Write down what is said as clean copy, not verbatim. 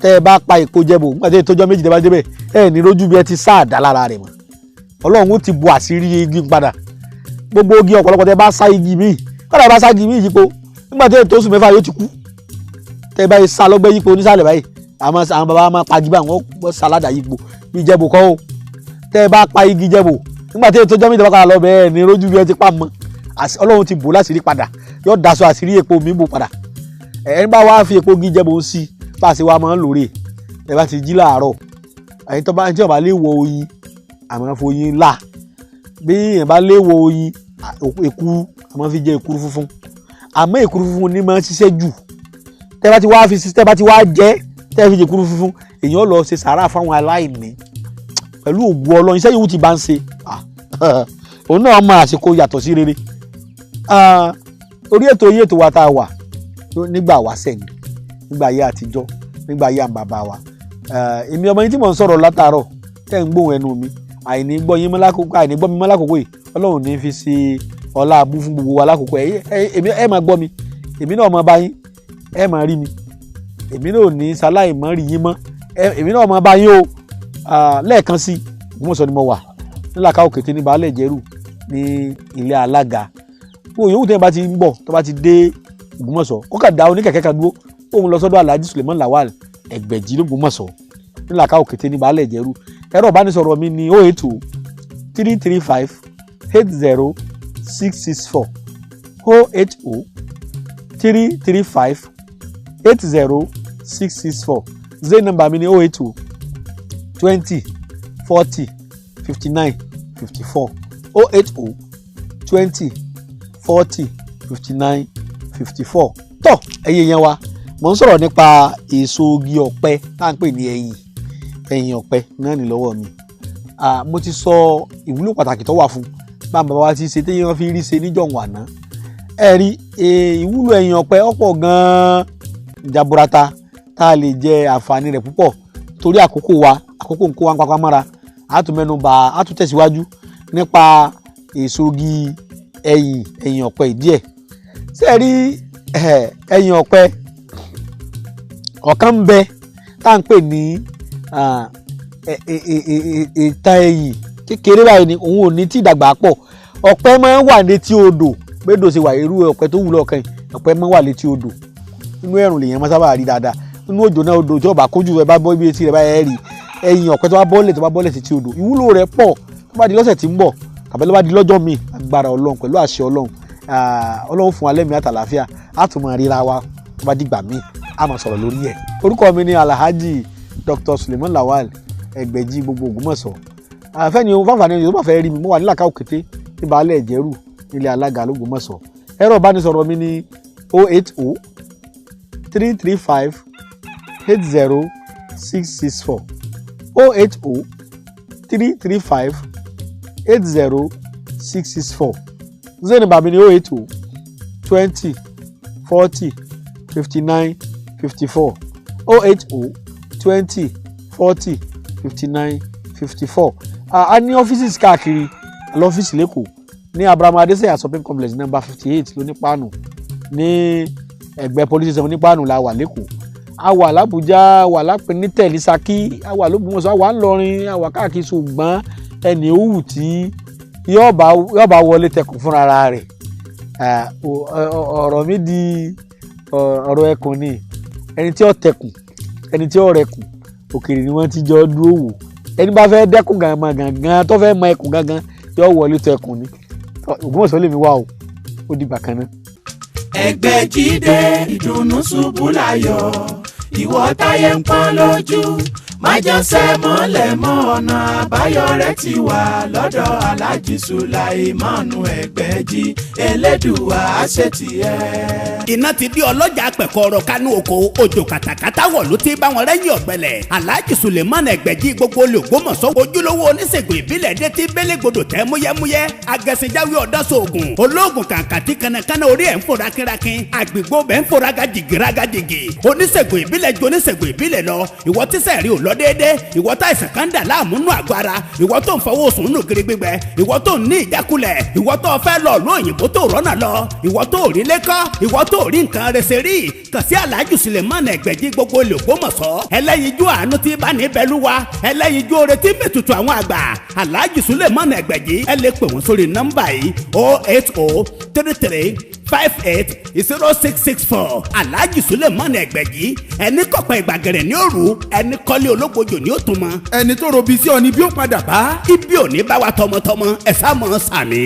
tẹ́ ẹ bá pa èpo jẹ̀bù nígbà tí ìtọ́jọ́ méjì tẹ́ bá débẹ̀ ẹ ní rójú bí ẹ ti sáàdá lára rẹ̀ mọ́ ọlọ́run ó ti bu àṣírí igi padà gbogbo igi ọ̀pọ̀lọpọ̀ tẹ́ bá sá igi míì kọ́dà bá sá igi míì yípo nígbà tí ètò oṣù mẹ́fà yóò ti kú tẹ́ bá sá lọ́gbẹ́ yípo onísàlẹ̀ báyìí àwọn bàbá máa pa igi báyìí wọ́n sàládà yípo bí jẹ̀bù kọ́ o tẹ́ bá pa igi jẹ̀bù nígbà tí ìtọ́jọ́ méjì tẹ́ bá kọ́ra lọ bẹ́ẹ̀ ní rójú bí ẹ ti pa mọ́ ọlọ́run ti bò láṣìírí padà yóò daṣọ àṣírí èpo mi bò padà ẹni bá wá fi èpo igi jẹ̀bù sí bá a ṣe wá máa ń lòrè ẹ bá ti jí láàárọ̀ ẹni tó bá tí ọba lè wọ oyin àmọ́ foyin là bí èèyàn bá lè wọ oyin èkuru àmọ́ fi jẹ èkuru funfun àmọ́ èkuru funfun ní máa ń ṣiṣẹ́ jù tẹ́ bá ti wá fi tẹ́ bá ti wá jẹ tẹ́ fi jẹ èkuru funfun èèyàn lọ ṣe sàárà fáwọn aláìní pẹ̀lú ògùn Ọlọ́run iṣẹ́ yòówù ti bá ń ṣe òun náà máa àsìkò yàtọ̀ sí rere orí ètò yìí ètò wa tá a wà nígbà wáṣẹ̀ ni nígbà ayé àtijọ́ nígbà ayé àwọn bàbá wa èmi ọmọ yín tí mò ń sọ̀rọ̀ látàárọ̀ tẹ́ ń gbóhùn ẹnu mi àìní gbọ́ yín mọ́ lákòókò àìní gbọ́ mi mọ́ lákòókò yìí Ọlọ́run ní fi ṣe ọlá abú fún gbogbo wa lákòókò ẹ máa gbọ́ mi èmi náà máa bá yín ẹ máa rí mi èmi náà ò ní sáláì mọ́ rí yín mọ́ èmi náà máa bá yín o lẹ́ẹ̀kan sí Ògbómọ̀ṣọ́ ni mo wà nílàkà òkété ní baálẹ̀ jẹ́rù ní ilé alága yòówù tẹ́ bá ti ń bọ̀ tó bá ti dé Ògbómọ̀ṣọ́ ó kà dá oníkẹ̀kẹ́ kan dúró òun lọ sọ́dọ̀ Alhaji Suleiman Lawal Ẹgbẹ̀jì l'Ògbómọ̀ṣọ́ nílàkà òkété ní baálẹ̀ jẹ́rù ẹ̀rọ ìbánisọ̀rọ̀ mi ní 082 335 80664 080 335 80664 zero number mi ní 082 20 40 59 54 080 20 40 59 54 tọ́ ẹ̀yin yẹn wa mo ń sọ̀rọ̀ nípa èso igi ọ̀pẹ tá à ń pè ní ẹ̀yìn ọ̀pẹ náà ní lọ́wọ́ mi mo ti sọ ìwúlò pàtàkì tó wà fún bàbá wa ti ṣe téyàn fi rí ṣe níjọ̀hún àná ẹ rí ìwúlò ẹ̀yìn ọ̀pẹ ọ̀pọ̀ gan-an jaburata tá a lè jẹ àǹfààní rẹ̀ púpọ̀ torí àkókò ń kó wa ń papá mọ́ra a tún mẹ́nu bà á tún tẹ̀síwájú nípa èso igi ẹ̀yìn ọ̀pẹ díẹ̀ ṣé ẹ rí ẹ̀yìn ọ̀pẹ ọ̀kan ń bẹ tá à ń pè ní ìta ẹ̀yìn kékeré báyìí ni òun ò ní tí ìdàgbà pọ̀ ọ̀pẹ máa ń wà létí odò gbẹ́dọ̀ ṣe wà irú ọ̀pẹ tó wù lọ́ọ̀kan ọ̀pẹ máa ń wà létí odò inú ẹ̀rùn lèèyàn máa sábà rí dáadáa inú òjò náà odò tí ọba kójú rẹ bá bọ́ ibi etí rẹ bá yẹ rí ẹ̀yìn ọ̀pẹ tó bá bọ́lẹ̀ sí ti odò ìwúlò rẹ̀ pọ̀ tó bá di lọ́sẹ̀ tí ń bọ̀ tàbí ló bá di lọ́jọ́ míì agbára Ọlọ́run pẹ̀lú àṣẹ Ọlọ́run fún wa lẹ́mìí àtàlàáfíà á tún máa ríra wa tó bá dìgbà míì á máa sọ̀rọ̀ lórí ẹ̀. orúkọ mi ni Alhaji Dr. Suleiman Lawal Ẹgbẹ̀jì gbogbo Ògbómọ̀ṣọ́ àfẹ́ni fáfàní ẹni tó bá fẹ́ rí mi mo wà nílàkà òkété ní baálẹ̀ ìjẹ́rù nílé alága l'Ògbómọ̀ṣọ́ ẹ̀rọ ìbánisọ̀rọ̀ mi ní 080 335 80664 080 335 80664 zero number mi ni 080 20 40 59 54 080 20 40 59 54 a ní ọ́fíìsì káàkiri lọ́fíìsì lẹ́kọ̀ọ́ ní Abraham Adesanya shopping complex number 58 lónípàánù ní ẹgbẹ́ police station nípàánù la wà lẹ́kọ̀ọ́ a wà l'Àbújá wà lápẹ̀nítẹ̀ ní Ṣakí a wà l'Ògbómọ̀ṣọ́ a wà ńlọrin a wà káàkiri ṣùgbọ́n ẹni òwú tí yóò bá wọlé tẹkùn fúnra rẹ̀ ọ̀rọ̀ mi di ọ̀rọ̀ ẹkùn ni ẹni tí ó tẹkùn ẹni tí ó rẹkùn òkèèrè ni wọ́n ti jọ dúró wò ẹni bá fẹ́ dẹ́kun gangan tó fẹ́ mọ ẹkùn gangan yóò wọlé tẹkùn ni Ògbómọ̀ṣọ́ lèmi wà ó dìgbà kan náà. Ẹgbẹ̀jídé ìdùnnú ṣubú láyọ̀ ìwọ táyé ń pọ́n lójú májànsẹ́ mọ́lẹ̀ mọ́ ọ̀nà àbáyọ rẹ̀ ti wà lọ́dọ̀ Alhaji Sulaimanu Ẹgbẹ̀jì Elédùà àṣetìẹ́. iná ti di ọlọ́jà pẹ̀kọ́rọ̀ kánú oko òjò kàtàkàtà wọ̀ ló ti bá wọn rẹ́yìn ọ̀gbẹ́lẹ̀ Alhaji Suleiman Ẹgbẹ̀jì gbogbo l'Ògbómọ̀ṣọ́ ojúlówó oníṣègùn ìbílẹ̀ dé ti bélégbodò tẹ́ múyẹ́múyẹ́ agẹ̀sìnjáwé ọ̀dọ́sọ̀ọ̀gùn olóògùn kàǹkàtì kanakana orí ẹ̀ ń fò rákínrákín àgbègbè bẹ́ẹ̀ ń fò rágàjìgì oníṣègùn ìbílẹ̀ ju oníṣègùn ìbílẹ̀ lọ ìwọ tíṣẹ̀ rí ò lọ lọ déédéé ìwọ tá ìsàn kan dà láàmú nù àgọ́ ara ìwọ tó ń fọwọ́ sùn nù kiri gbígbẹ ìwọ tó ń ní ìjákulẹ̀ ìwọ tó fẹ́ lọ lóyìnbó tó rọ́nà lọ ìwọ tó rí lẹ́kọ́ ìwọ tó rí nǹkan rẹ̀ ṣe rí kàn sí Alhaji Suleiman Ẹgbẹ̀jì gbogbo l'Ògbómọ̀ṣọ́ ẹlẹ́yinjú àánú tí bá ní bẹ́lúwa ẹlẹ́yinjú oore tí mẹ́tutù àwọn àgbà Alhaji Suleiman Ẹgbẹ̀jì ẹ lè pè wọ́n sórí nọ́mbà yìí 08033580664 Alhaji Suleiman Ẹgbẹ̀jì ẹni kọ̀pẹ́ ìgbàgẹ̀rẹ̀ ní òru ẹni kọ́lé ológbojò ní òtún mọ́ ẹni tó robi sí ọ ni bí ó padà bá ibi ò ní bá wa tọmọtọmọ ẹ sá mọ́ sàmì.